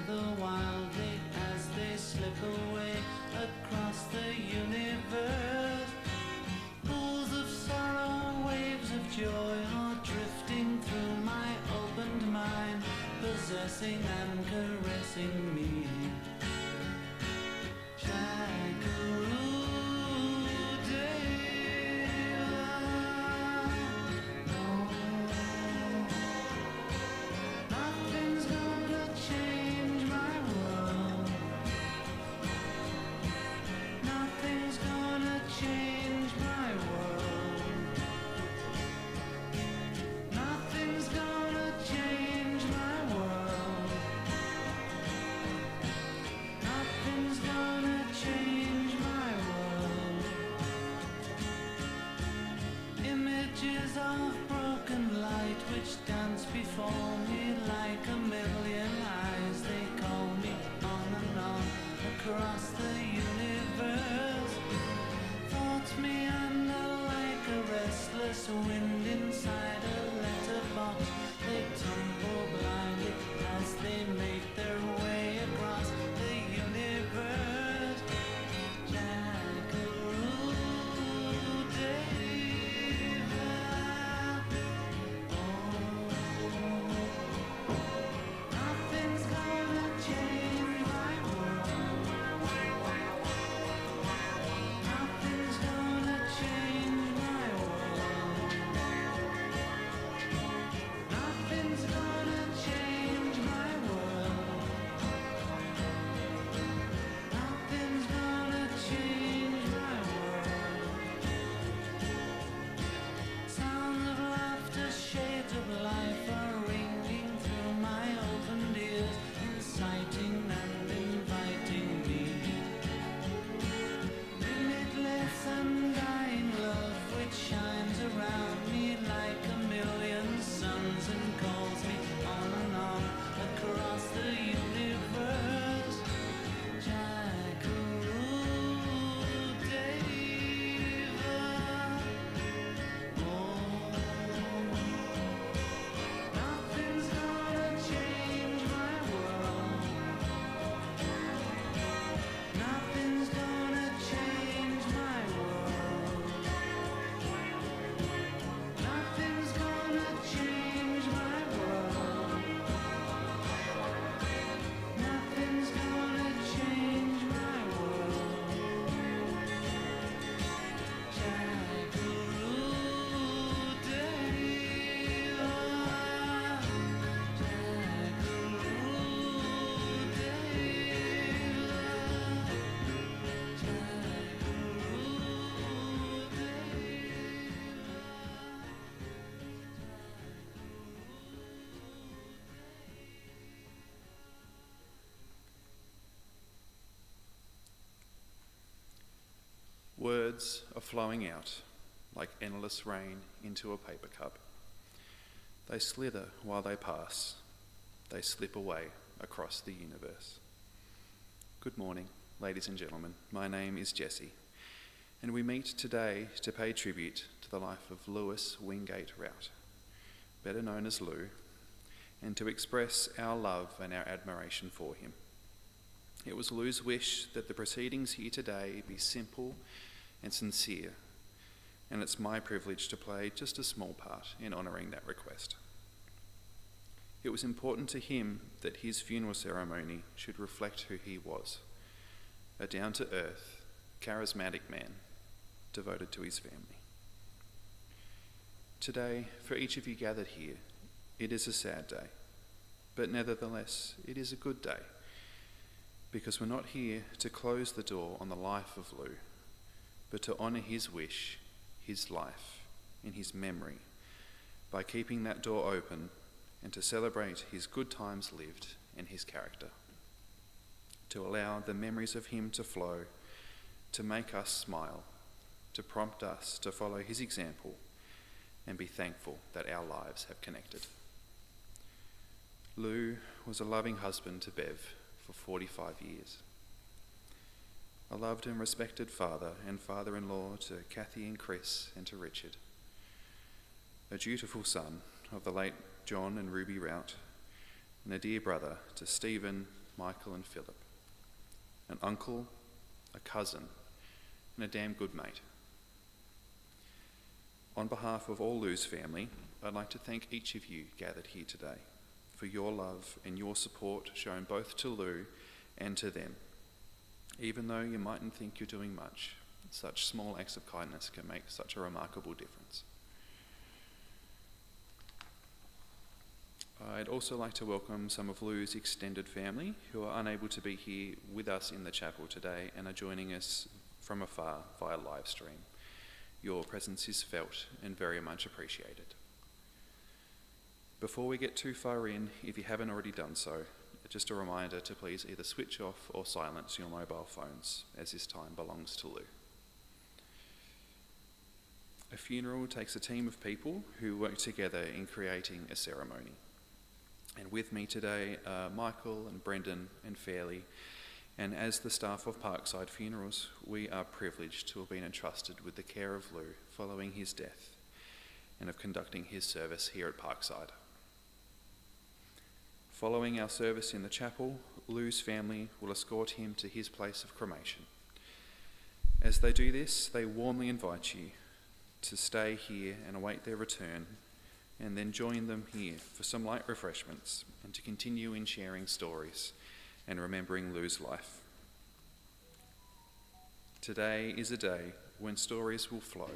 the wild as they slip away across the universe. Pools of sorrow, waves of joy are drifting through my opened mind, possessing and caressing me. Of broken light which dance before me like a million eyes, they call me on and on across the universe. Thoughts meander like a restless wind inside a letterbox. They tumble blindly as they make their way across the universe. Words are flowing out like endless rain into a paper cup. They slither while they pass. They slip away across the universe. Good morning, ladies and gentlemen. My name is Jesse, and we meet today to pay tribute to the life of Lewis Wingate Rout, better known as Lou, and to express our love and our admiration for him. It was Lou's wish that the proceedings here today be simple and sincere, and it's my privilege to play just a small part in honouring that request. It was important to him that his funeral ceremony should reflect who he was, a down-to-earth, charismatic man devoted to his family. Today, for each of you gathered here, it is a sad day, but nevertheless, it is a good day, because we're not here to close the door on the life of Lou, but to honour his wish, his life, and his memory by keeping that door open, and to celebrate his good times lived and his character, to allow the memories of him to flow, to make us smile, to prompt us to follow his example and be thankful that our lives have connected. Lou was a loving husband to Bev for 45 years. A loved and respected father and father-in-law to Kathy and Chris and to Richard. A dutiful son of the late John and Ruby Rout, and a dear brother to Stephen, Michael and Philip, an uncle, a cousin, and a damn good mate. On behalf of all Lou's family, I'd like to thank each of you gathered here today for your love and your support shown both to Lou and to them. Even though you mightn't think you're doing much, such small acts of kindness can make such a remarkable difference. I'd also like to welcome some of Lou's extended family who are unable to be here with us in the chapel today and are joining us from afar via live stream. Your presence is felt and very much appreciated. Before we get too far in, if you haven't already done so, just a reminder to please either switch off or silence your mobile phones, as this time belongs to Lou. A funeral takes a team of people who work together in creating a ceremony. And with me today are Michael and Brendan and Fairley, and as the staff of Parkside Funerals, we are privileged to have been entrusted with the care of Lou following his death and of conducting his service here at Parkside. Following our service in the chapel, Lou's family will escort him to his place of cremation. As they do this, they warmly invite you to stay here and await their return, and then join them here for some light refreshments and to continue in sharing stories and remembering Lou's life. Today is a day when stories will flow,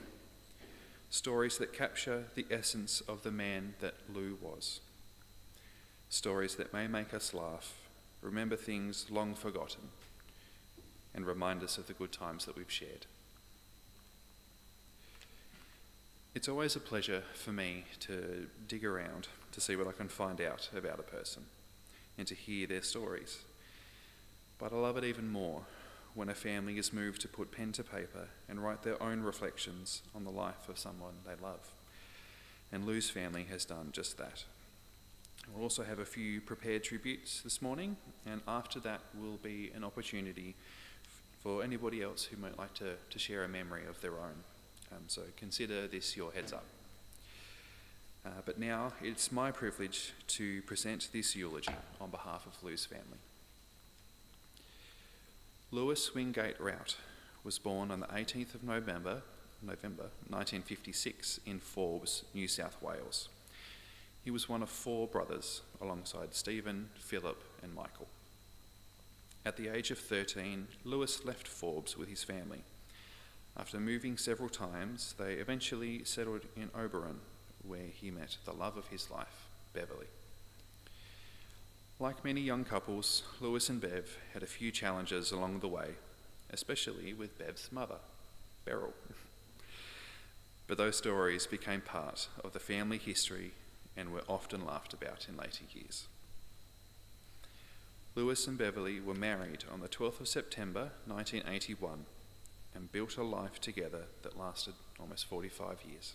stories that capture the essence of the man that Lou was, stories that may make us laugh, remember things long forgotten, and remind us of the good times that we've shared. It's always a pleasure for me to dig around to see what I can find out about a person and to hear their stories. But I love it even more when a family is moved to put pen to paper and write their own reflections on the life of someone they love. And Lou's family has done just that. We'll also have a few prepared tributes this morning, and after that will be an opportunity for anybody else who might like to share a memory of their own. So consider this your heads up. But now it's my privilege to present this eulogy on behalf of Lou's family. Lewis Wingate Rout was born on the 18th of November 1956 in Forbes, New South Wales. He was one of 4 brothers alongside Stephen, Philip and Michael. At the age of 13, Lewis left Forbes with his family. After moving several times, they eventually settled in Oberon, where he met the love of his life, Beverly. Like many young couples, Lewis and Bev had a few challenges along the way, especially with Bev's mother, Beryl. But those stories became part of the family history and were often laughed about in later years. Lewis and Beverly were married on the 12th of September 1981 and built a life together that lasted almost 45 years.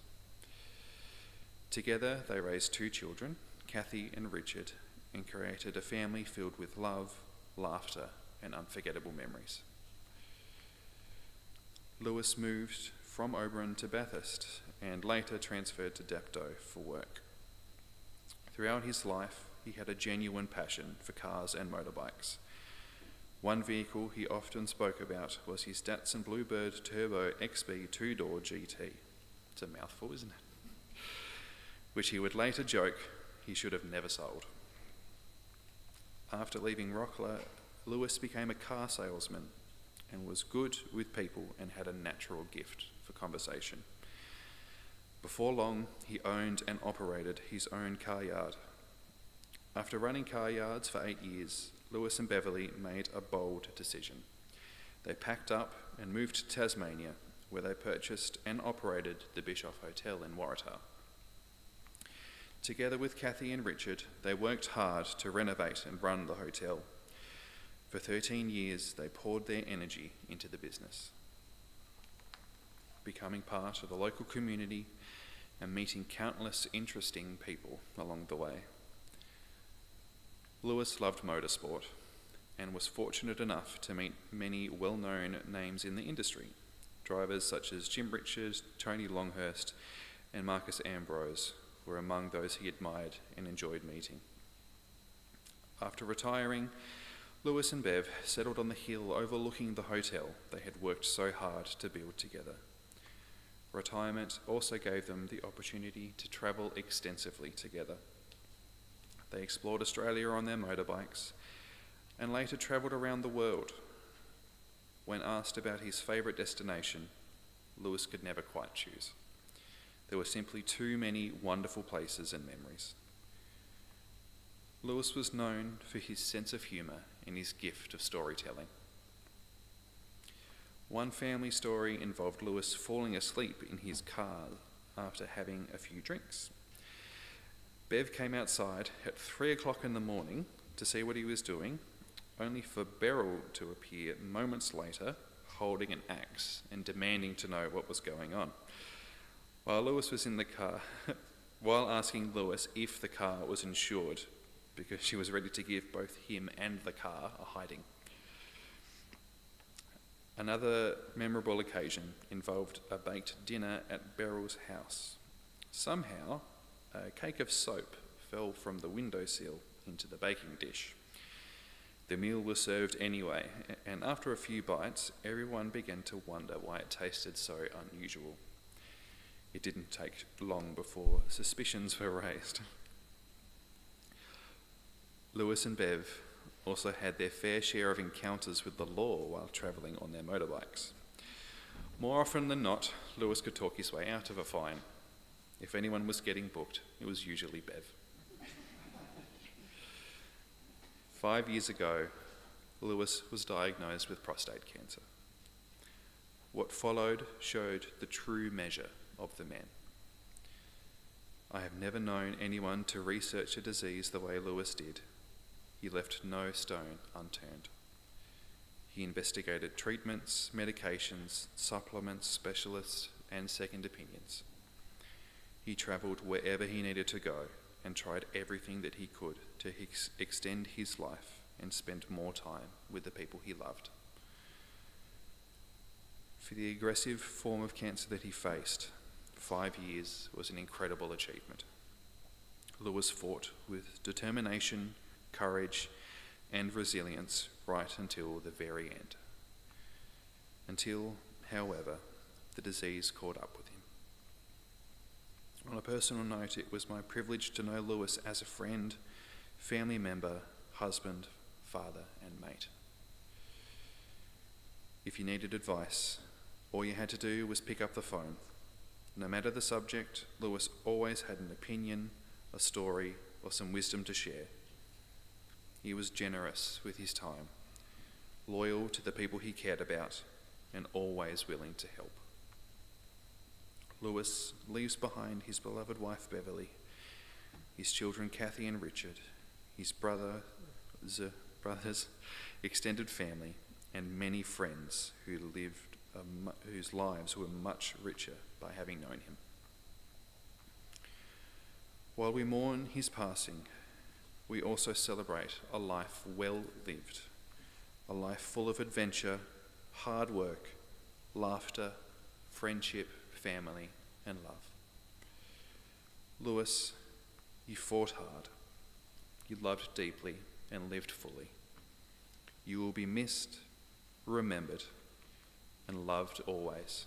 Together they raised 2 children, Kathy and Richard, and created a family filled with love, laughter and unforgettable memories. Lewis moved from Oberon to Bathurst and later transferred to Dapto for work. Throughout his life, he had a genuine passion for cars and motorbikes. One vehicle he often spoke about was his Datsun Bluebird Turbo XB 2-door GT. It's a mouthful, isn't it? Which he would later joke he should have never sold. After leaving Rockler, Lewis became a car salesman and was good with people and had a natural gift for conversation. Before long, he owned and operated his own car yard. After running car yards for 8 years, Lewis and Beverly made a bold decision. They packed up and moved to Tasmania, where they purchased and operated the Bischoff Hotel in Waratah. Together with Kathy and Richard, they worked hard to renovate and run the hotel. For 13 years, they poured their energy into the business, becoming part of the local community and meeting countless interesting people along the way. Lewis loved motorsport and was fortunate enough to meet many well-known names in the industry. Drivers such as Jim Richards, Tony Longhurst and Marcus Ambrose were among those he admired and enjoyed meeting. After retiring, Lewis and Bev settled on the hill overlooking the hotel they had worked so hard to build together. Retirement also gave them the opportunity to travel extensively together. They explored Australia on their motorbikes and later travelled around the world. When asked about his favourite destination, Lewis could never quite choose. There were simply too many wonderful places and memories. Lewis was known for his sense of humour and his gift of storytelling. One family story involved Lewis falling asleep in his car after having a few drinks. Bev came outside at 3 o'clock in the morning to see what he was doing, only for Beryl to appear moments later holding an axe and demanding to know what was going on. While Lewis was in the car, while asking Lewis if the car was insured, because she was ready to give both him and the car a hiding. Another memorable occasion involved a baked dinner at Beryl's house. Somehow, a cake of soap fell from the windowsill into the baking dish. The meal was served anyway, and after a few bites, everyone began to wonder why it tasted so unusual. It didn't take long before suspicions were raised. Lewis and Bev also had their fair share of encounters with the law while travelling on their motorbikes. More often than not, Lewis could talk his way out of a fine. If anyone was getting booked, it was usually Bev. 5 years ago, Lewis was diagnosed with prostate cancer. What followed showed the true measure of the man. I have never known anyone to research a disease the way Lewis did. He left no stone unturned. He investigated treatments, medications, supplements, specialists, and second opinions. He travelled wherever he needed to go and tried everything that he could to extend his life and spend more time with the people he loved. For the aggressive form of cancer that he faced, 5 years was an incredible achievement. Lewis fought with determination, courage, and resilience right until the very end. Until, however, the disease caught up with him. On a personal note, it was my privilege to know Lewis as a friend, family member, husband, father, and mate. If you needed advice, all you had to do was pick up the phone. No matter the subject, Lewis always had an opinion, a story, or some wisdom to share. He was generous with his time, loyal to the people he cared about, and always willing to help. Lewis leaves behind his beloved wife Beverly, his children Kathy and Richard, his brothers, extended family, and many friends whose lives were much richer by having known him. While we mourn his passing, we also celebrate a life well lived, a life full of adventure, hard work, laughter, friendship, family, and love. Lewis, you fought hard, you loved deeply and lived fully. You will be missed, remembered, and loved always.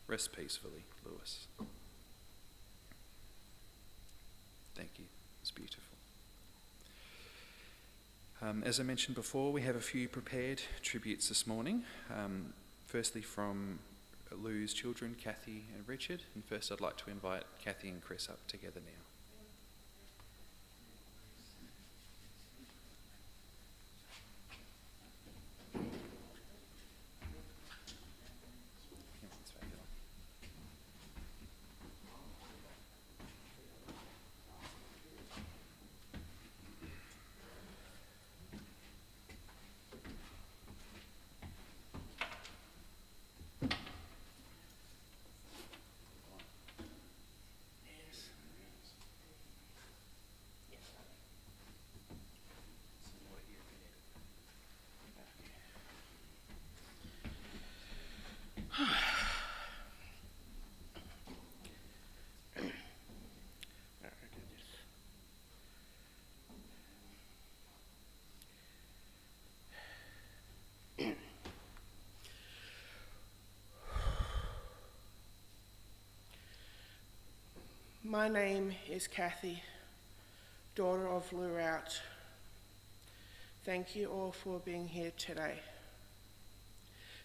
Rest peacefully, Lewis. Thank you. It's beautiful. As I mentioned before, we have a few prepared tributes this morning. Firstly from Lou's children, Kathy and Richard. And first I'd like to invite Kathy and Chris up together now. My name is Kathy, daughter of Rout. Thank you all for being here today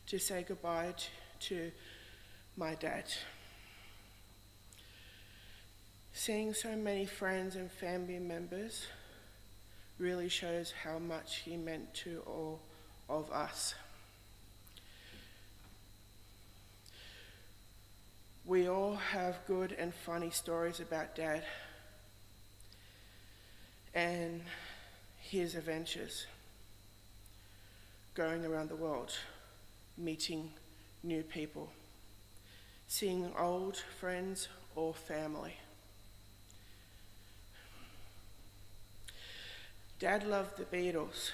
to say goodbye to my dad. Seeing so many friends and family members really shows how much he meant to all of us. We all have good and funny stories about Dad and his adventures, going around the world, meeting new people, seeing old friends or family. Dad loved the Beatles.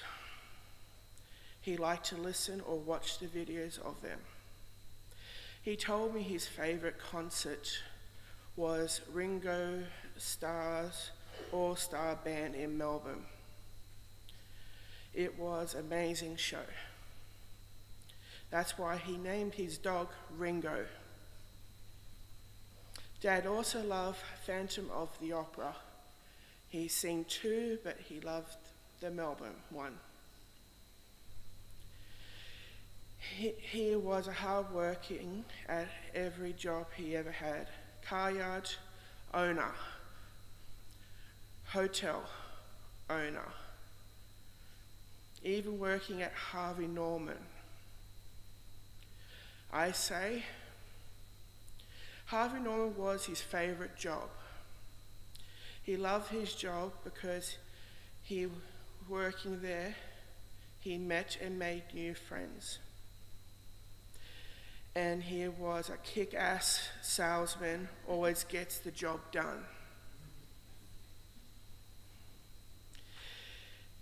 He liked to listen or watch the videos of them. He told me his favourite concert was Ringo Starr's All-Star Band in Melbourne. It was an amazing show. That's why he named his dog Ringo. Dad also loved Phantom of the Opera. He's seen two, but he loved the Melbourne one. He was a hard-working at every job he ever had. Car yard owner, hotel owner, even working at Harvey Norman. I say, Harvey Norman was his favourite job. He loved his job because working there, he met and made new friends. And he was a kick-ass salesman, always gets the job done.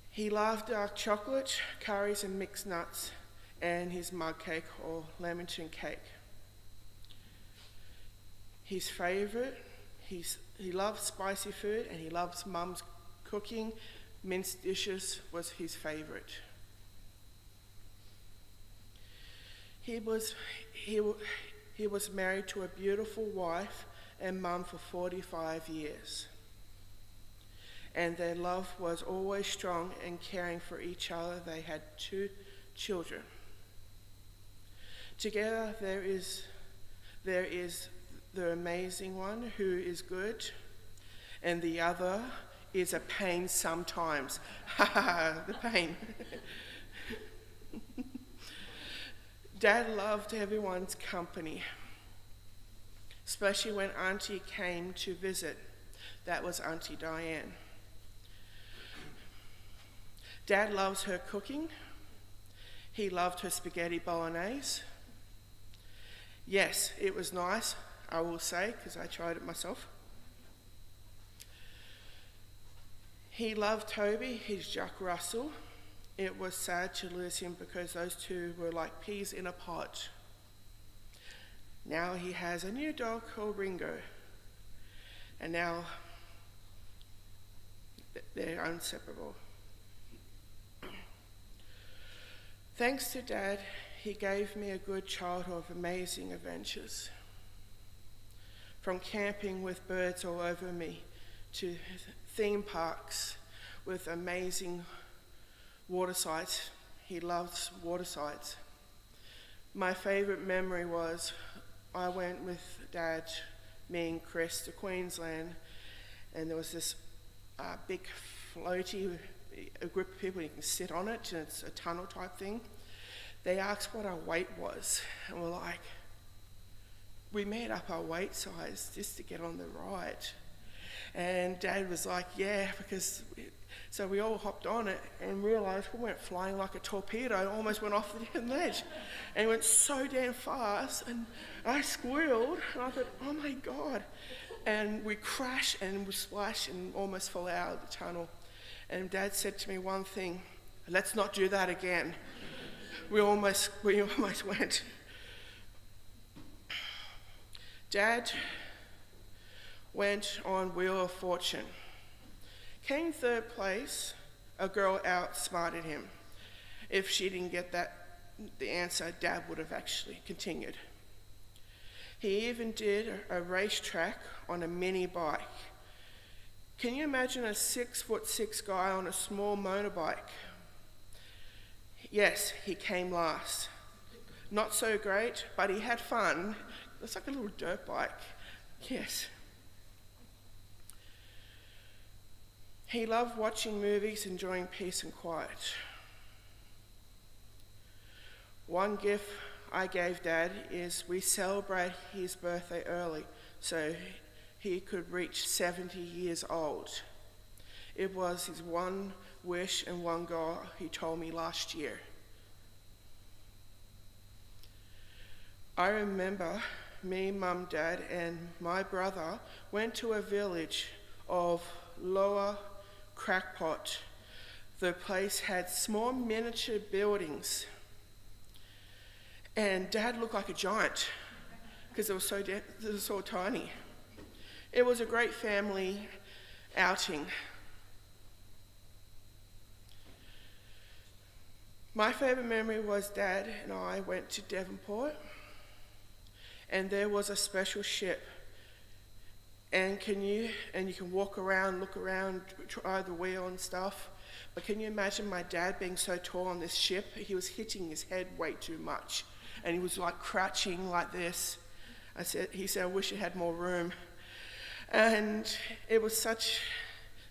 He loved dark chocolate, curries and mixed nuts, and his mug cake or Leamington cake. His favourite, he loves spicy food and he loves Mum's cooking. Minced dishes was his favourite. He was married to a beautiful wife and mum for 45 years. And their love was always strong and caring for each other. They had 2 children. Together there is the amazing one who is good, and the other is a pain sometimes. The pain. Dad loved everyone's company, especially when Auntie came to visit. That was Auntie Diane. Dad loves her cooking. He loved her spaghetti bolognese. Yes, it was nice, I will say, because I tried it myself. He loved Toby, his Jack Russell. It was sad to lose him because those two were like peas in a pod. Now he has a new dog called Ringo. And now they're inseparable. Thanks to Dad, he gave me a good childhood of amazing adventures. From camping with birds all over me to theme parks with amazing water sites. He loves water sites. My favourite memory was I went with Dad, me and Chris to Queensland, and there was this big floaty, a group of people, you can sit on it, and it's a tunnel type thing. They asked what our weight was, and we're like, we made up our weight size just to get on the ride. And Dad was like, yeah, because... So we all hopped on it and realised we went flying like a torpedo, almost went off the damn ledge. And it went so damn fast, and I squealed, and I thought, oh my God. And we crashed and we splashed and almost fell out of the tunnel. And Dad said to me one thing, let's not do that again. We almost went. Dad went on Wheel of Fortune. Came 3rd place, a girl outsmarted him. If she didn't get the answer, Dad would have actually continued. He even did a racetrack on a mini bike. Can you imagine a 6'6" guy on a small motorbike? Yes, he came last. Not so great, but he had fun. It's like a little dirt bike. Yes. He loved watching movies, enjoying peace and quiet. One gift I gave Dad is we celebrate his birthday early so he could reach 70 years old. It was his one wish and one goal he told me last year. I remember me, Mum, Dad, and my brother went to a village of Lower Crackpot. The place had small miniature buildings, and Dad looked like a giant because it was so tiny. It was a great family outing. My favourite memory was Dad and I went to Devonport, and there was a special ship. And you can walk around, look around, try the wheel and stuff. But can you imagine my dad being so tall on this ship? He was hitting his head way too much. And he was like crouching like this. He said, I wish it had more room. And it was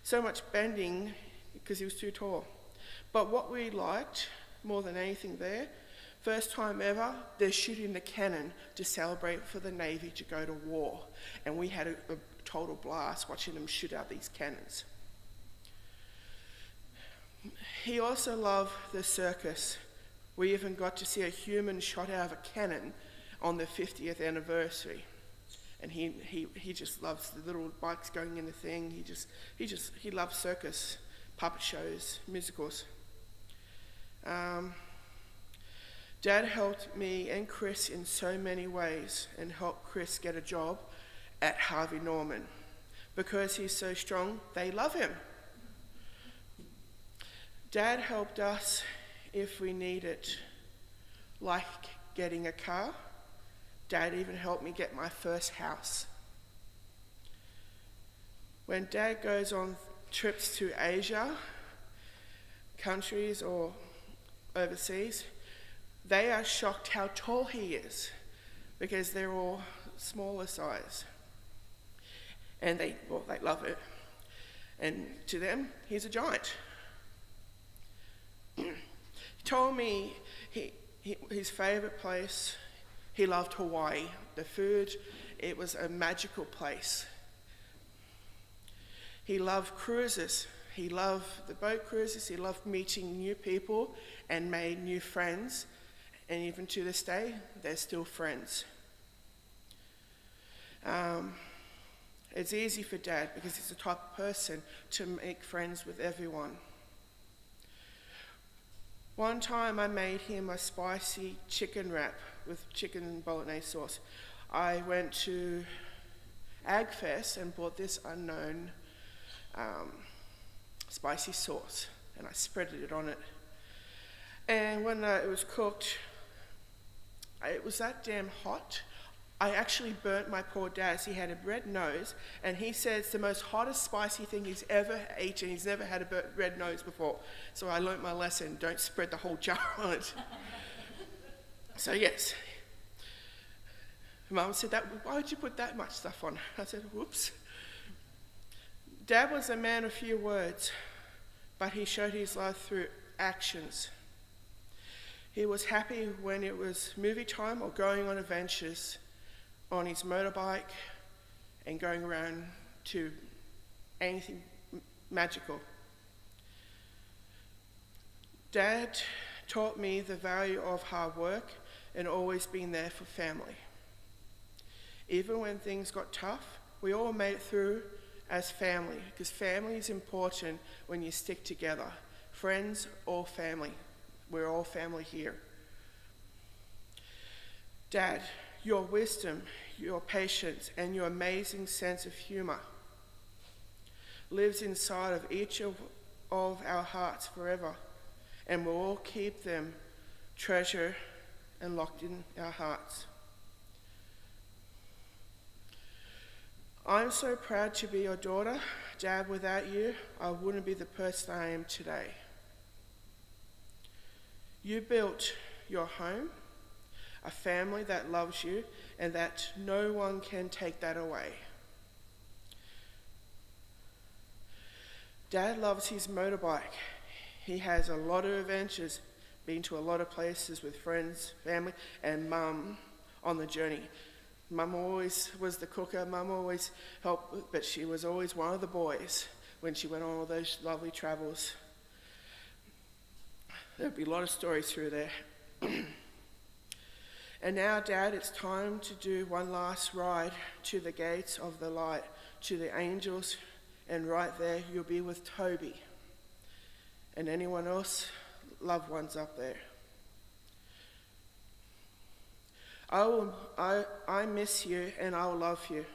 so much bending because he was too tall. But what we liked more than anything there, first time ever, they're shooting the cannon to celebrate for the Navy to go to war. And we had a total blast watching them shoot out these cannons. He also loved the circus. We even got to see a human shot out of a cannon on the 50th anniversary. And he just loves the little bikes going in the thing. He loves circus, puppet shows, musicals. Dad helped me and Chris in so many ways and helped Chris get a job at Harvey Norman. Because he's so strong, they love him. Dad helped us if we need it, like getting a car. Dad even helped me get my first house. When Dad goes on trips to Asia, countries or overseas, they are shocked how tall he is because they're all smaller size. And they love it. And to them, he's a giant. He told me his favourite place, he loved Hawaii. The food, it was a magical place. He loved cruises. He loved the boat cruises. He loved meeting new people and made new friends. And even to this day, they're still friends. It's easy for Dad because he's the type of person to make friends with everyone. One time I made him a spicy chicken wrap with chicken and bolognese sauce. I went to AgFest and bought this unknown spicy sauce, and I spreaded it on it. And when it was cooked, it was that damn hot. I actually burnt my poor dad. He had a red nose, and he said it's the most hottest spicy thing he's ever eaten. He's never had a red nose before. So I learnt my lesson, don't spread the whole jar on it. So yes. Mum said, why would you put that much stuff on? I said, whoops. Dad was a man of few words, but he showed his love through actions. He was happy when it was movie time or going on adventures on his motorbike and going around to anything magical. Dad taught me the value of hard work and always being there for family. Even when things got tough, we all made it through as family, because family is important when you stick together. Friends or family. We're all family here. Dad, your wisdom, your patience, and your amazing sense of humor lives inside of each of our hearts forever, and we'll all keep them treasured and locked in our hearts. I'm so proud to be your daughter. Dad, without you, I wouldn't be the person I am today. You built your home, a family that loves you, and that no one can take that away. Dad loves his motorbike. He has a lot of adventures, been to a lot of places with friends, family, and Mum on the journey. Mum always was the cooker. Mum always helped, but she was always one of the boys when she went on all those lovely travels. There'd be a lot of stories through there. And now, Dad, it's time to do one last ride to the gates of the light, to the angels, and right there you'll be with Toby and anyone else, loved ones up there. I miss you and I'll love you.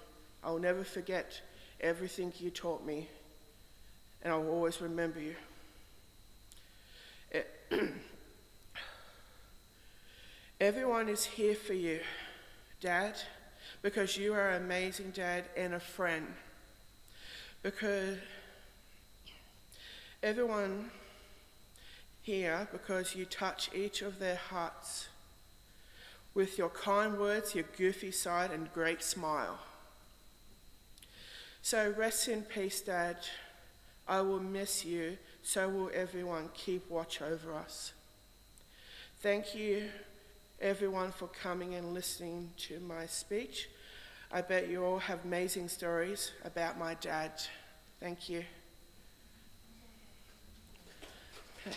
I'll never forget everything you taught me, and I'll always remember you. Everyone is here for you, Dad, because you are an amazing dad and a friend. Because everyone here, because you touch each of their hearts with your kind words, your goofy side, and great smile. So rest in peace, Dad. I will miss you, so will everyone. Keep watch over us. Thank you, everyone, for coming and listening to my speech. I bet you all have amazing stories about my dad. Thank you. Okay.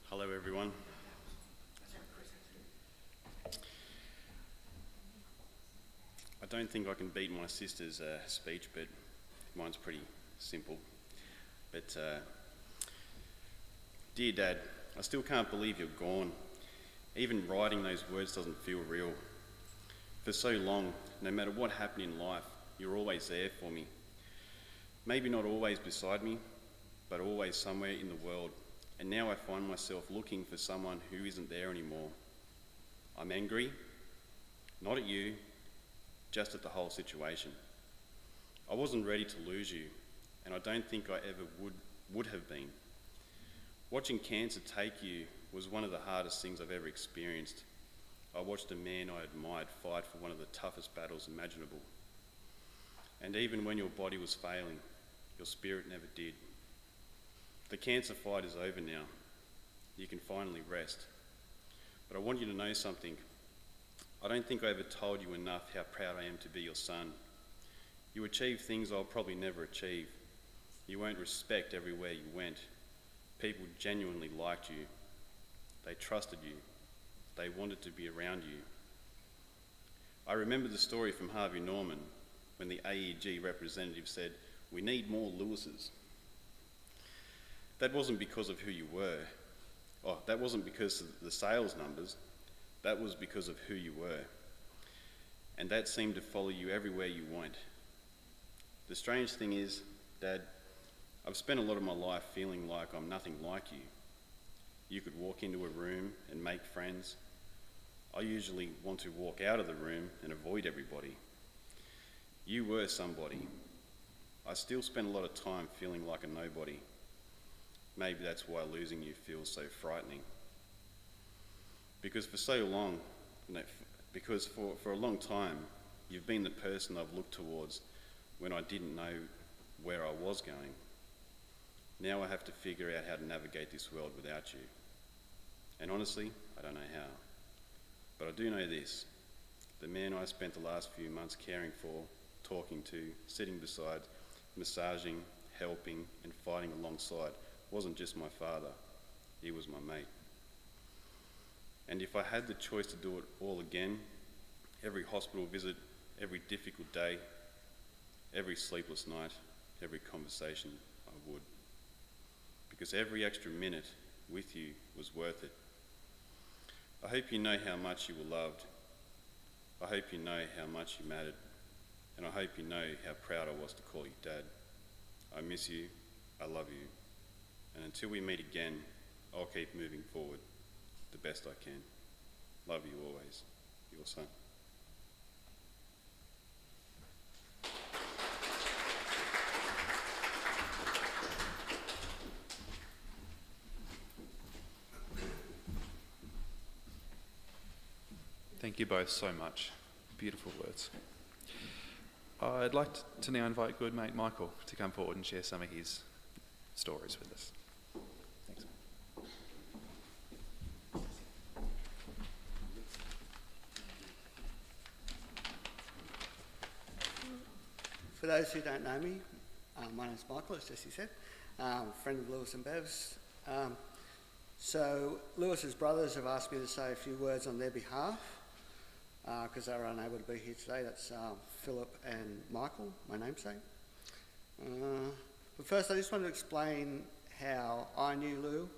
Hello everyone. I don't think I can beat my sister's speech, but mine's pretty simple. But dear Dad, I still can't believe you're gone. Even writing those words doesn't feel real. For so long, no matter what happened in life, you're always there for me. Maybe not always beside me, but always somewhere in the world. And now I find myself looking for someone who isn't there anymore. I'm angry, not at you, just at the whole situation. I wasn't ready to lose you, and I don't think I ever would have been. Watching cancer take you was one of the hardest things I've ever experienced. I watched a man I admired fight for one of the toughest battles imaginable. And even when your body was failing, your spirit never did. The cancer fight is over now. You can finally rest. But I want you to know something. I don't think I ever told you enough how proud I am to be your son. You achieved things I'll probably never achieve. You earned respect everywhere you went. People genuinely liked you. They trusted you. They wanted to be around you. I remember the story from Harvey Norman when the AEG representative said, "We need more Lewises." That wasn't because of who you were. That wasn't because of the sales numbers. That was because of who you were. And that seemed to follow you everywhere you went. The strange thing is, Dad, I've spent a lot of my life feeling like I'm nothing like you. You could walk into a room and make friends. I usually want to walk out of the room and avoid everybody. You were somebody. I still spend a lot of time feeling like a nobody. Maybe that's why losing you feels so frightening. Because for a long time, you've been the person I've looked towards when I didn't know where I was going. Now I have to figure out how to navigate this world without you. And honestly, I don't know how. But I do know this. The man I spent the last few months caring for, talking to, sitting beside, massaging, helping and fighting alongside wasn't just my father, he was my mate. And if I had the choice to do it all again, every hospital visit, every difficult day, every sleepless night, every conversation, I would. Because every extra minute with you was worth it. I hope you know how much you were loved. I hope you know how much you mattered. And I hope you know how proud I was to call you Dad. I miss you, I love you, and until we meet again, I'll keep moving forward the best I can. Love you always, your son. Thank you both so much. Beautiful words. I'd like to now invite good mate Michael to come forward and share some of his stories with us. Thanks. For those who don't know me, my name's Michael, as Jesse said, friend of Lewis and Bev's. So Lewis's brothers have asked me to say a few words on their behalf because they were unable to be here today. That's Philip and Michael, my namesake. But first I just want to explain how I knew Lou,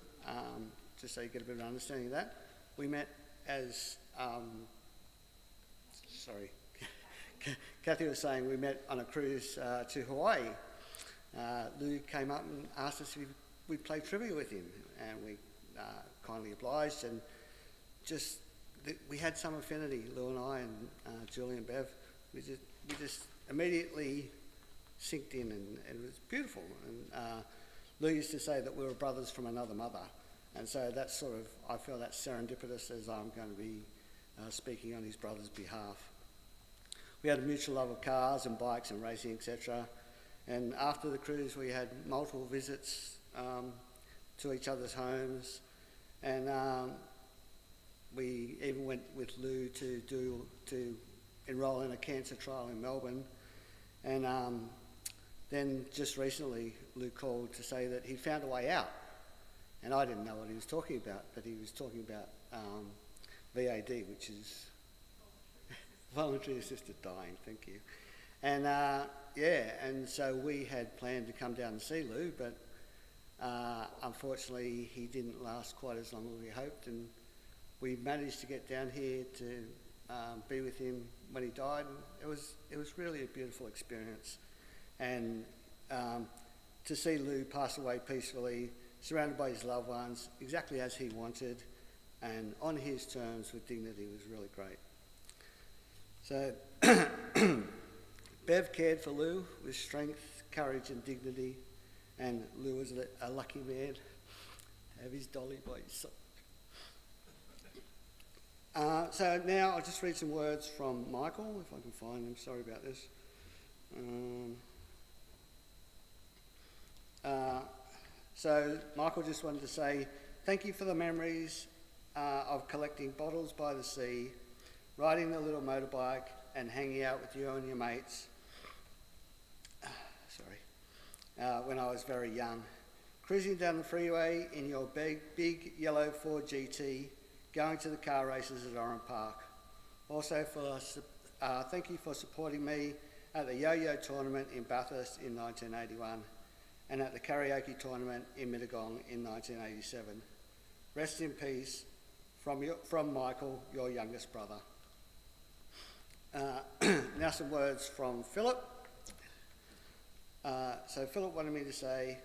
just so you get a bit of an understanding of that. We met as, Kathy was saying we met on a cruise to Hawaii. Lou came up and asked us if we'd play trivia with him, and we kindly obliged, and just we had some affinity, Lou and I and Julie and Bev. We just immediately synced in, and it was beautiful. And Lou used to say that we were brothers from another mother, and so that's sort of, I feel that's serendipitous as I'm going to be speaking on his brother's behalf. We had a mutual love of cars and bikes and racing, etc. And after the cruise, we had multiple visits to each other's homes, and we even went with Lou to enrol in a cancer trial in Melbourne. And then just recently, Lou called to say that he'd found a way out, and I didn't know what he was talking about, but he was talking about VAD, which is voluntary assisted dying. Thank you. And and so we had planned to come down and see Lou, but unfortunately he didn't last quite as long as we hoped, and we managed to get down here to be with him when he died. And it was really a beautiful experience, and to see Lou pass away peacefully, surrounded by his loved ones, exactly as he wanted, and on his terms with dignity, was really great. So Bev cared for Lou with strength, courage and dignity, and Lou was a lucky man to have his dolly by his side. So now I'll just read some words from Michael, if I can find them. Sorry about this. So Michael just wanted to say thank you for the memories of collecting bottles by the sea, riding the little motorbike and hanging out with you and your mates when I was very young. Cruising down the freeway in your big yellow Ford GT, going to the car races at Oran Park. Also, thank you for supporting me at the yo-yo tournament in Bathurst in 1981 and at the karaoke tournament in Mittagong in 1987. Rest in peace from Michael, your youngest brother. Now some words from Philip. So Philip wanted me to say,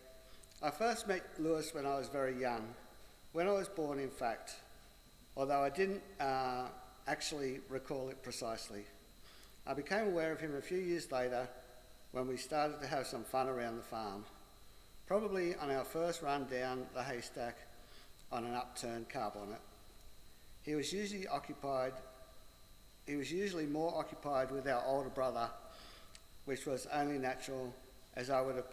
I first met Lewis when I was very young, when I was born in fact, although I didn't actually recall it precisely. I became aware of him a few years later when we started to have some fun around the farm, probably on our first run down the haystack on an upturned car bonnet. He was usually more occupied with our older brother, which was only natural, as I wouldn't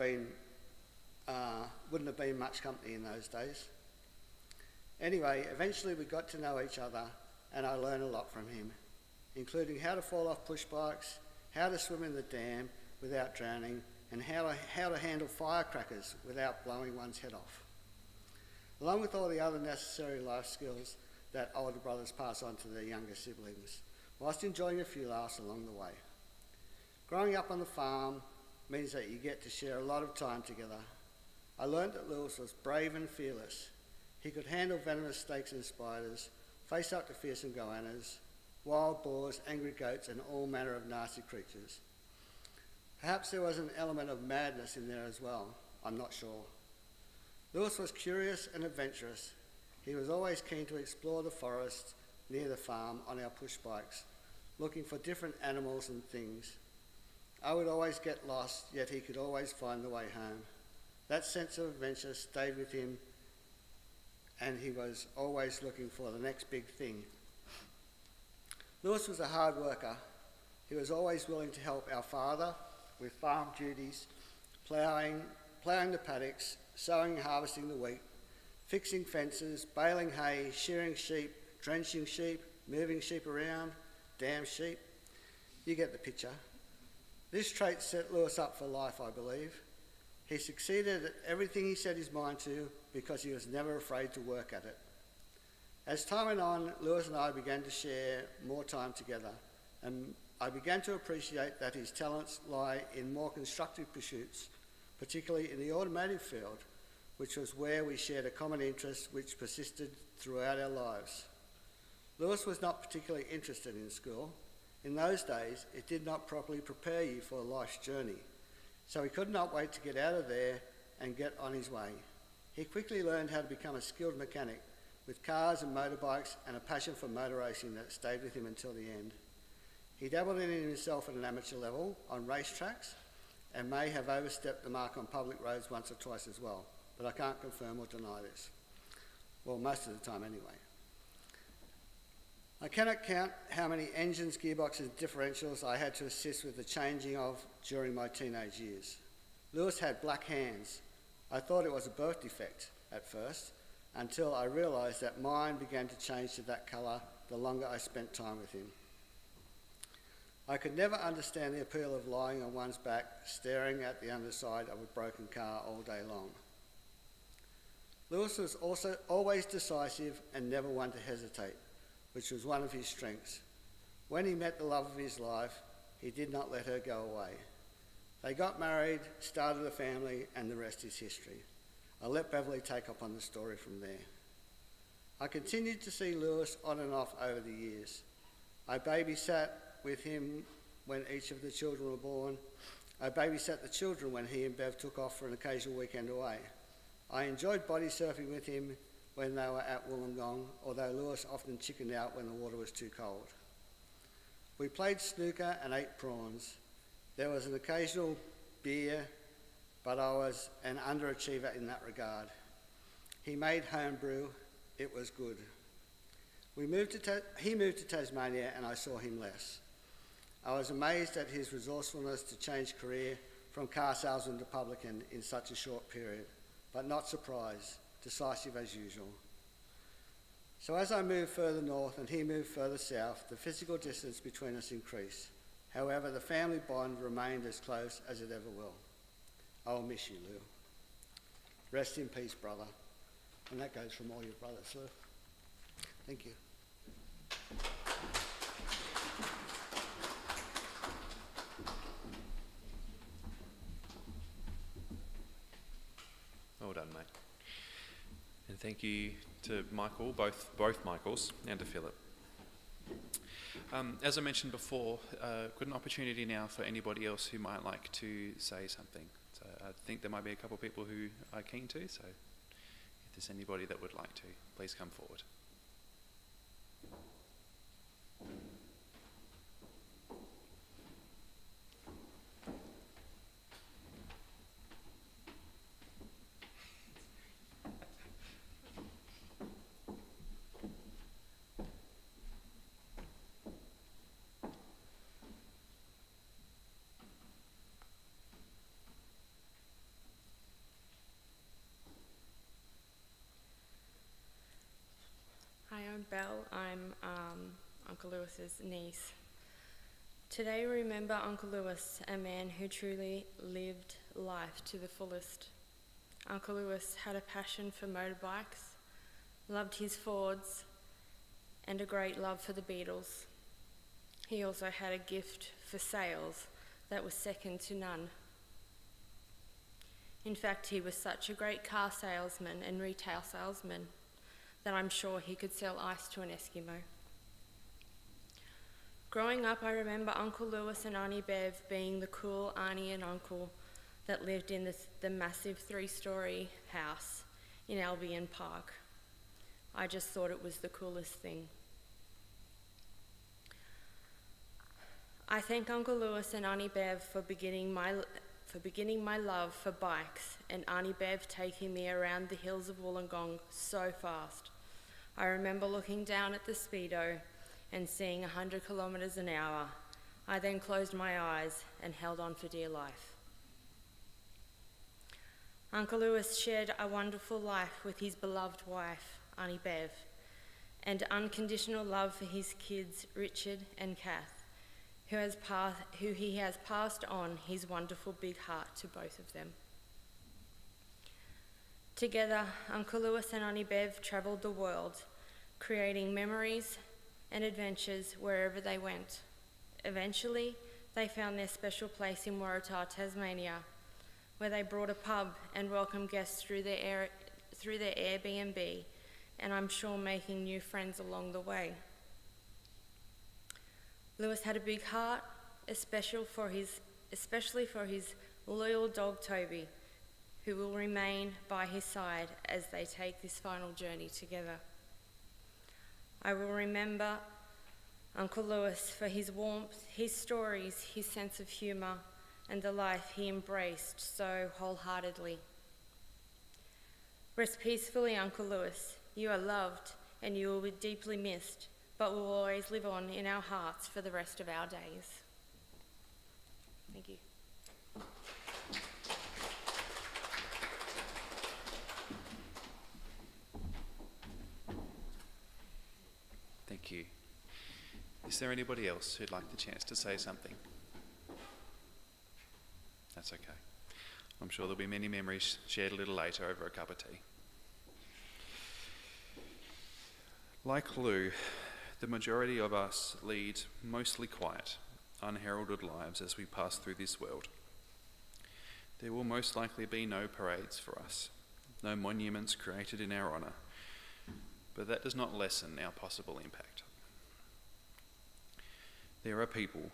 have been much company in those days. Anyway, eventually we got to know each other, and I learned a lot from him, including how to fall off push bikes, how to swim in the dam without drowning, and how to handle firecrackers without blowing one's head off, along with all the other necessary life skills that older brothers pass on to their younger siblings, whilst enjoying a few laughs along the way. Growing up on the farm means that you get to share a lot of time together. I learned that Lewis was brave and fearless. He could handle venomous snakes and spiders, face up to fearsome goannas, wild boars, angry goats, and all manner of nasty creatures. Perhaps there was an element of madness in there as well, I'm not sure. Lewis was curious and adventurous. He was always keen to explore the forest near the farm on our push bikes, looking for different animals and things. I would always get lost, yet he could always find the way home. That sense of adventure stayed with him, and he was always looking for the next big thing. Lewis was a hard worker. He was always willing to help our father with farm duties, ploughing the paddocks, sowing and harvesting the wheat, fixing fences, baling hay, shearing sheep, drenching sheep, moving sheep around, damn sheep. You get the picture. This trait set Lewis up for life, I believe. He succeeded at everything he set his mind to because he was never afraid to work at it. As time went on, Lewis and I began to share more time together, and I began to appreciate that his talents lie in more constructive pursuits, particularly in the automotive field, which was where we shared a common interest which persisted throughout our lives. Lewis was not particularly interested in school. In those days, it did not properly prepare you for life's journey, so he could not wait to get out of there and get on his way. He quickly learned how to become a skilled mechanic with cars and motorbikes and a passion for motor racing that stayed with him until the end. He dabbled in it himself at an amateur level on racetracks and may have overstepped the mark on public roads once or twice as well, but I can't confirm or deny this. Well, most of the time anyway. I cannot count how many engines, gearboxes, and differentials I had to assist with the changing of during my teenage years. Lewis had black hands. I thought it was a birth defect at first, until I realised that mine began to change to that colour the longer I spent time with him. I could never understand the appeal of lying on one's back, staring at the underside of a broken car all day long. Lewis was also always decisive and never one to hesitate, which was one of his strengths. When he met the love of his life, he did not let her go away. They got married, started a family, and the rest is history. I'll let Beverly take up on the story from there. I continued to see Lewis on and off over the years. I babysat with him when each of the children were born. I babysat the children when he and Bev took off for an occasional weekend away. I enjoyed body surfing with him when they were at Wollongong, although Lewis often chickened out when the water was too cold. We played snooker and ate prawns. There was an occasional beer, but I was an underachiever in that regard. He made homebrew. It was good. He moved to Tasmania and I saw him less. I was amazed at his resourcefulness to change career from car salesman to publican in such a short period, but not surprised, decisive as usual. So as I moved further north and he moved further south, the physical distance between us increased. However, the family bond remained as close as it ever will. I will miss you, Lou. Rest in peace, brother. And that goes from all your brothers, Lou. Thank you. Well done, mate. And thank you to Michael, both Michaels, and to Philip. As I mentioned before, got an opportunity now for anybody else who might like to say something. So I think there might be a couple of people who are keen to, so if there's anybody that would like to, please come forward. Hi, I'm Belle. I'm Uncle Lewis's niece. Today we remember Uncle Lewis, a man who truly lived life to the fullest. Uncle Lewis had a passion for motorbikes, loved his Fords, and a great love for the Beatles. He also had a gift for sales that was second to none. In fact, he was such a great car salesman and retail salesman that I'm sure he could sell ice to an Eskimo. Growing up, I remember Uncle Lewis and Auntie Bev being the cool auntie and uncle that lived in the massive 3-story house in Albion Park. I just thought it was the coolest thing. I thank Uncle Lewis and Auntie Bev for beginning my love for bikes, and Auntie Bev taking me around the hills of Wollongong so fast. I remember looking down at the speedo and seeing 100 kilometres an hour. I then closed my eyes and held on for dear life. Uncle Lewis shared a wonderful life with his beloved wife, Auntie Bev, and unconditional love for his kids, Richard and Kath, who he has passed on his wonderful big heart to both of them. Together, Uncle Lewis and Auntie Bev travelled the world, creating memories and adventures wherever they went. Eventually, they found their special place in Waratah, Tasmania, where they brought a pub and welcomed guests through their Airbnb, and I'm sure making new friends along the way. Lewis had a big heart, especially for his loyal dog Toby, who will remain by his side as they take this final journey together. I will remember Uncle Lewis for his warmth, his stories, his sense of humour, and the life he embraced so wholeheartedly. Rest peacefully, Uncle Lewis. You are loved and you will be deeply missed, but will always live on in our hearts for the rest of our days. Thank you. Thank you. Is there anybody else who'd like the chance to say something? That's okay. I'm sure there'll be many memories shared a little later over a cup of tea. Like Lou, the majority of us lead mostly quiet, unheralded lives as we pass through this world. There will most likely be no parades for us, no monuments created in our honour, but that does not lessen our possible impact. There are people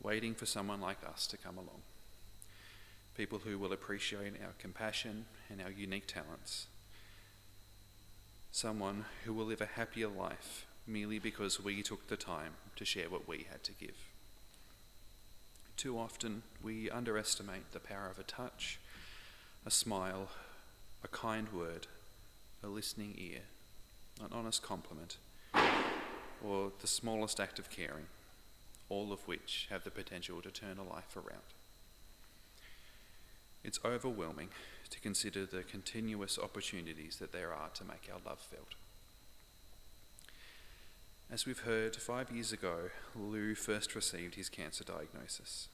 waiting for someone like us to come along, people who will appreciate our compassion and our unique talents, someone who will live a happier life merely because we took the time to share what we had to give. Too often we underestimate the power of a touch, a smile, a kind word, a listening ear, an honest compliment, or the smallest act of caring, all of which have the potential to turn a life around. It's overwhelming to consider the continuous opportunities that there are to make our love felt. As we've heard, 5 years ago, Lou first received his cancer diagnosis.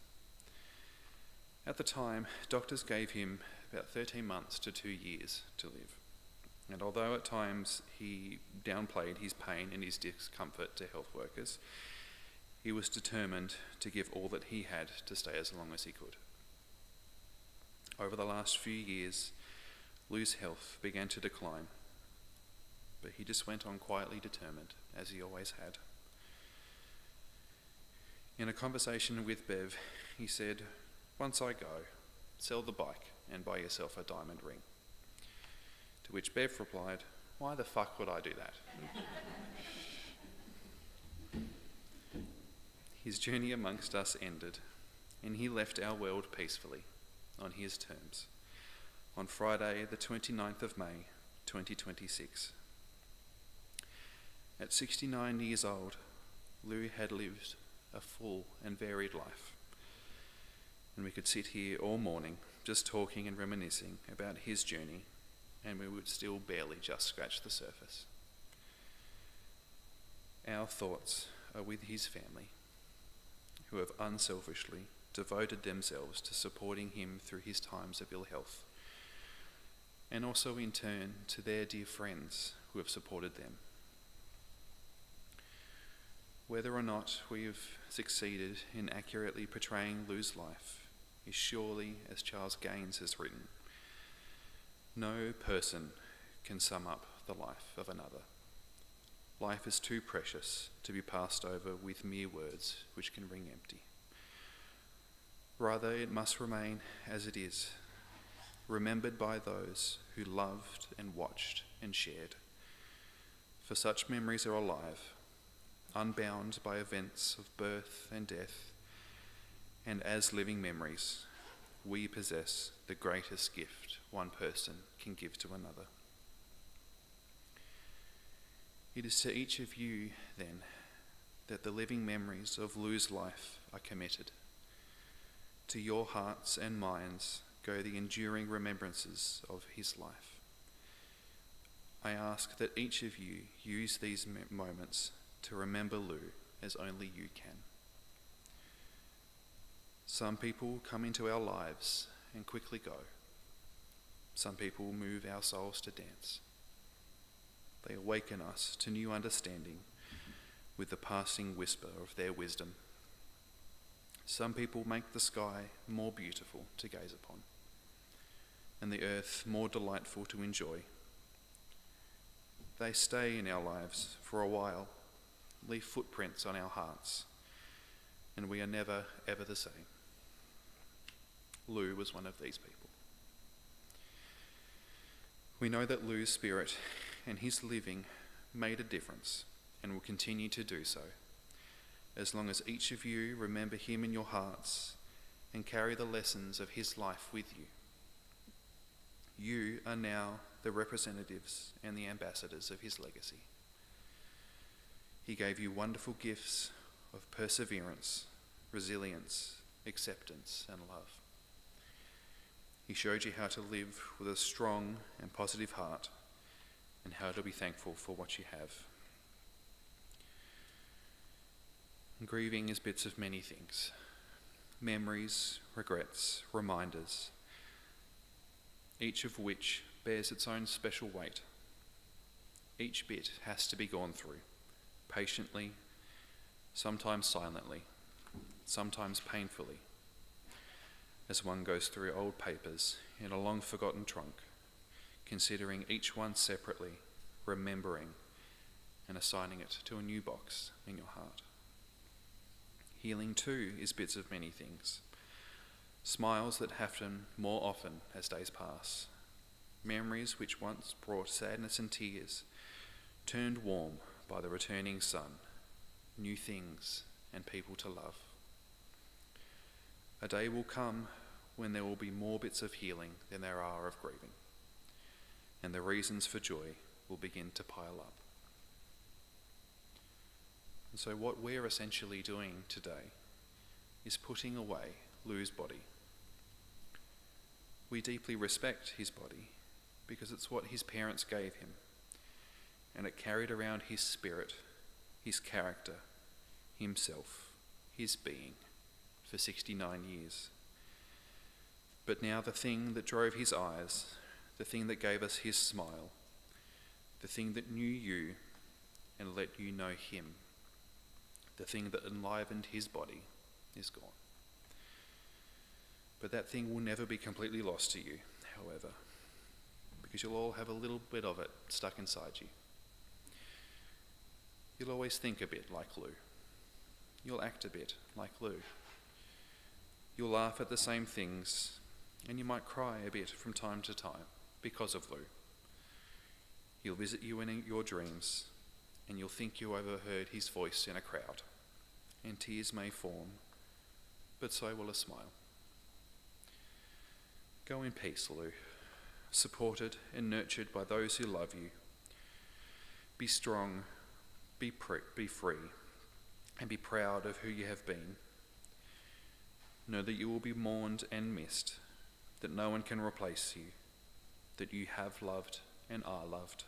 At the time, doctors gave him about 13 months to 2 years to live. And although at times he downplayed his pain and his discomfort to health workers, he was determined to give all that he had to stay as long as he could. Over the last few years, Lou's health began to decline, but he just went on quietly determined, as he always had. In a conversation with Bev, he said, "Once I go, sell the bike and buy yourself a diamond ring." To which Bev replied, "Why the fuck would I do that?" His journey amongst us ended, and he left our world peacefully, on his terms, on Friday the 29th of May, 2026. At 69 years old, Lou had lived a full and varied life, and we could sit here all morning just talking and reminiscing about his journey, and we would still barely just scratch the surface. Our thoughts are with his family, who have unselfishly devoted themselves to supporting him through his times of ill health, and also in turn to their dear friends who have supported them. Whether or not we have succeeded in accurately portraying Lou's life is surely, as Charles Gaines has written, no person can sum up the life of another. Life is too precious to be passed over with mere words which can ring empty. Rather, it must remain as it is, remembered by those who loved and watched and shared. For such memories are alive, unbound by events of birth and death, and as living memories, we possess the greatest gift one person can give to another. It is to each of you, then, that the living memories of Lou's life are committed. To your hearts and minds go the enduring remembrances of his life. I ask that each of you use these moments to remember Lou as only you can. Some people come into our lives and quickly go. Some people move our souls to dance. They awaken us to new understanding with the passing whisper of their wisdom. Some people make the sky more beautiful to gaze upon, and the earth more delightful to enjoy. They stay in our lives for a while, leave footprints on our hearts, and we are never, ever the same. Lou was one of these people. We know that Lou's spirit and his living made a difference and will continue to do so, as long as each of you remember him in your hearts and carry the lessons of his life with you. You are now the representatives and the ambassadors of his legacy. He gave you wonderful gifts of perseverance, resilience, acceptance, and love. He showed you how to live with a strong and positive heart and how to be thankful for what you have. Grieving is bits of many things: memories, regrets, reminders, each of which bears its own special weight. Each bit has to be gone through, patiently, sometimes silently, sometimes painfully, as one goes through old papers in a long-forgotten trunk, considering each one separately, remembering, and assigning it to a new box in your heart. Healing too is bits of many things. Smiles that happen more often as days pass. Memories which once brought sadness and tears, turned warm by the returning sun. New things and people to love. A day will come when there will be more bits of healing than there are of grieving, and the reasons for joy will begin to pile up. And so what we're essentially doing today is putting away Lou's body. We deeply respect his body because it's what his parents gave him, and it carried around his spirit, his character, himself, his being for 69 years. But now the thing that drove his eyes, the thing that gave us his smile, the thing that knew you and let you know him, the thing that enlivened his body is gone. But that thing will never be completely lost to you, however, because you'll all have a little bit of it stuck inside you. You'll always think a bit like Lou. You'll act a bit like Lou. You'll laugh at the same things, and you might cry a bit from time to time because of Lou. He'll visit you in your dreams, and you'll think you overheard his voice in a crowd, and tears may form, but so will a smile. Go in peace, Lou, supported and nurtured by those who love you. Be strong, be free, and be proud of who you have been. Know that you will be mourned and missed, that no one can replace you, that you have loved and are loved.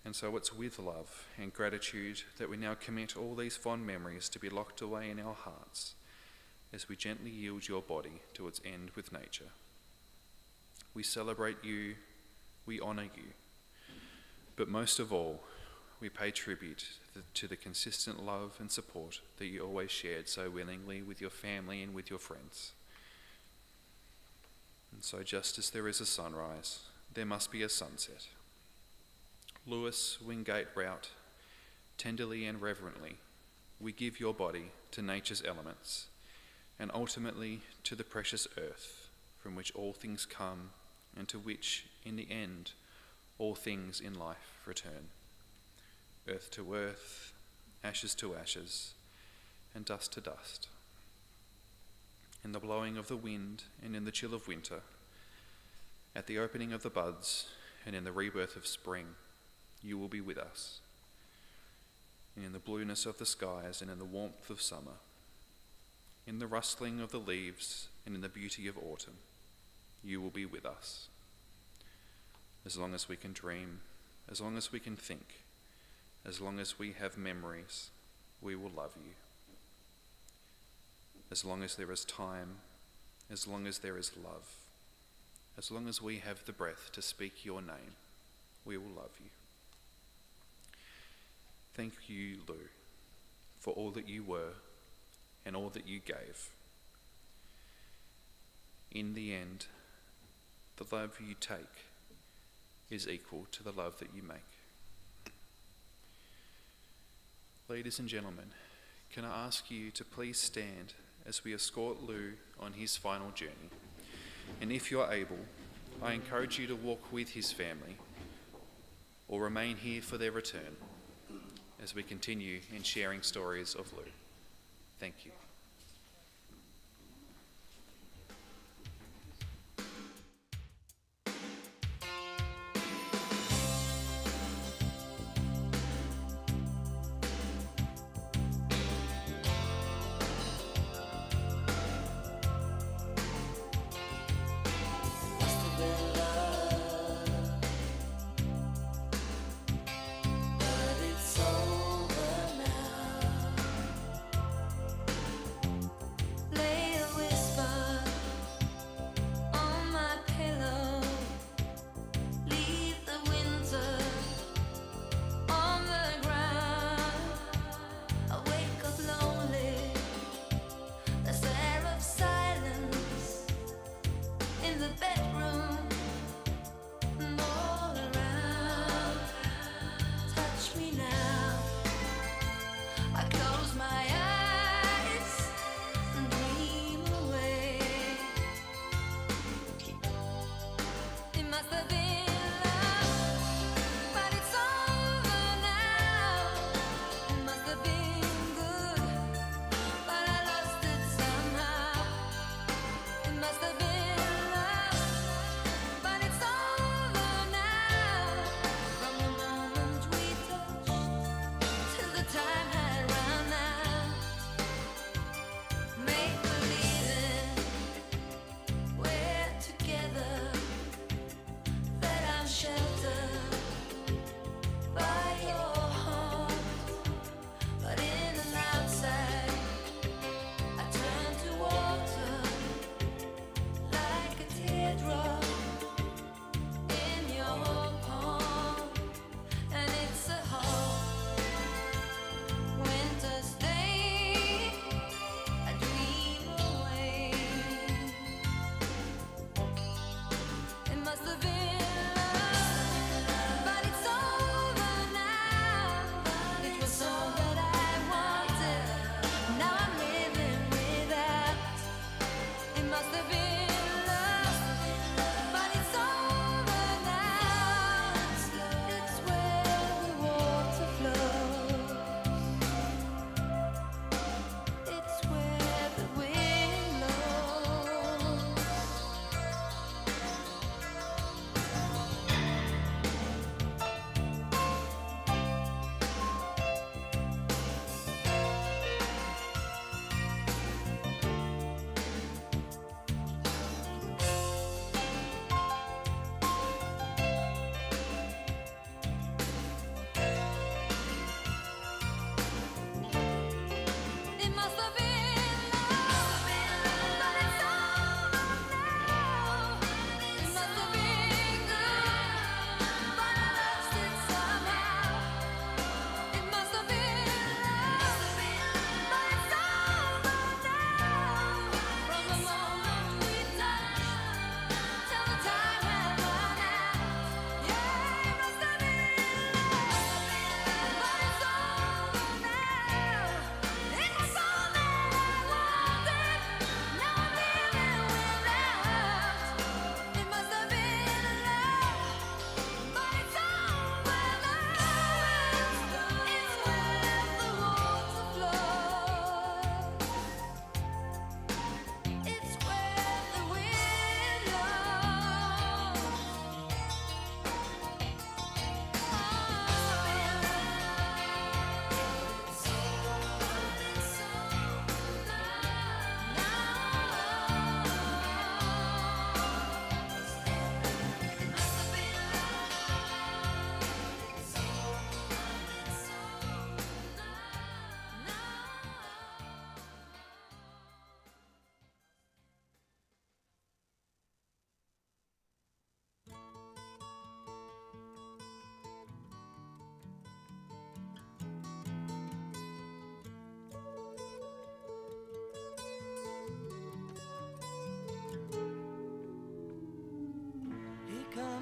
And so it's with love and gratitude that we now commit all these fond memories to be locked away in our hearts as we gently yield your body to its end with nature. We celebrate you, we honour you, but most of all, we pay tribute to the consistent love and support that you always shared so willingly with your family and with your friends. And so just as there is a sunrise, there must be a sunset. Lewis, Wingate, Rout, tenderly and reverently, we give your body to nature's elements, and ultimately to the precious earth from which all things come, and to which, in the end, all things in life return. Earth to earth, ashes to ashes, and dust to dust. In the blowing of the wind and in the chill of winter, at the opening of the buds and in the rebirth of spring, you will be with us. And in the blueness of the skies and in the warmth of summer, in the rustling of the leaves and in the beauty of autumn, you will be with us. As long as we can dream, as long as we can think, as long as we have memories, we will love you. As long as there is time, as long as there is love, as long as we have the breath to speak your name, we will love you. Thank you, Lou, for all that you were and all that you gave. In the end, the love you take is equal to the love that you make. Ladies and gentlemen, can I ask you to please stand as we escort Lou on his final journey? And if you're able, I encourage you to walk with his family or remain here for their return as we continue in sharing stories of Lou. Thank you.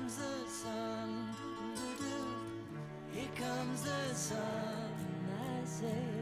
comes the sun, here comes the sun, I say.